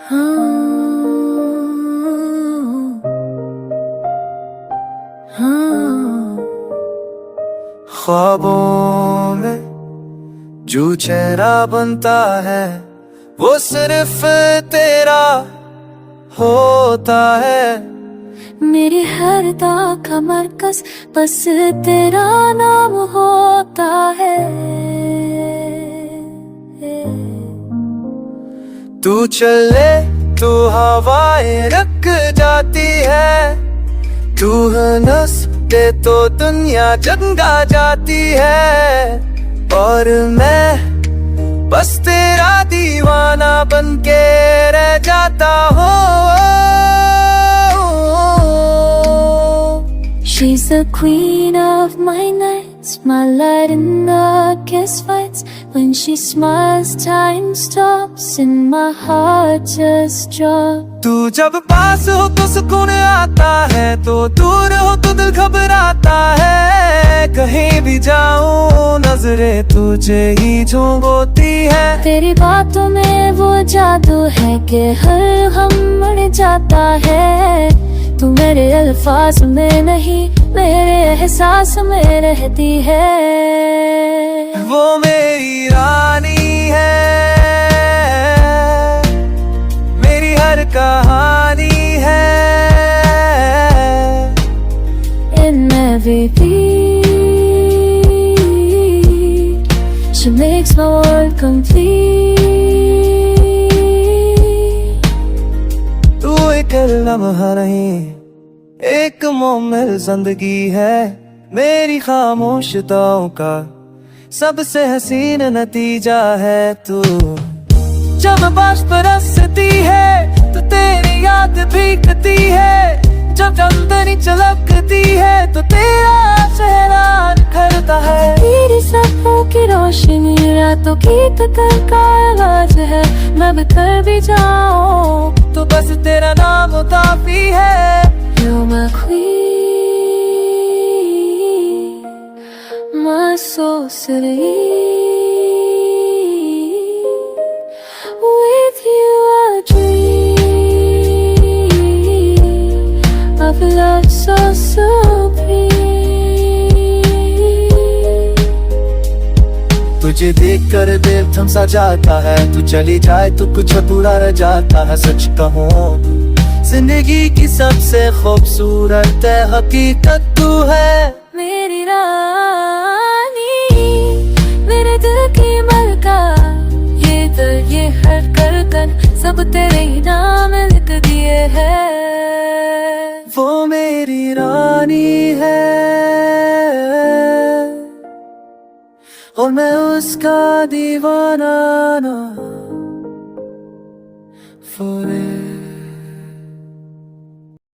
हाँ, हाँ। ख्वाबों में जो चेहरा बनता है वो सिर्फ तेरा होता है। मेरी हर दाग का मरकज बस तेरा नाम होता है। तू चले तो हवाएं रख जाती है, तू हंस दे तो दुनिया जगा जाती है। और मैं बस तेरा दीवाना बनके रह जाता हूँ। She's the queen of my nights, my light in the kiss fights. When she smiles, time stops and my heart just drops. तू जब पास हो तो सुकून आता है, तो दूर हो तो दिल घबराता है। कहीं भी जाऊं नजरें तुझे ही झूमती है। तेरी बातों में वो जादू है कि हर हम मर जाता है। तू मेरे अल्फाज में नहीं, मेरे एहसास में रहती है। वो मेरी रानी है, मेरी हर कहानी है। In every beat, she makes my world complete. तू एक लम्हा नहीं, एक मोमिल जिंदगी है। मेरी खामोशताओं का सबसे हसीन नतीजा है तू। जब बारिश बरसती है तो तेरी याद भीगती है। जब चंदनी चलकती है तो तेरा चेहरा निखरता है। तेरी सपनों की रोशनी रातों की तकन का आवाज है। मैं बिखर भी जाऊं तो बस तेरा नाम काफी है। You're my queen, my soul city. With you I dream of love so supreme. तुझे देख कर दिल थम सा जाता है, तू चली जाए तो कुछ अधूरा रह जाता है। सच कहूँ जिंदगी की सबसे खूबसूरत हकीकत तू है। मेरी रानी, मेरे दिल की मलका, ये दर्द ये हर धड़कन सब तेरे ही नाम लिख दिए हैं। वो मेरी रानी है और मैं उसका दीवाना ना।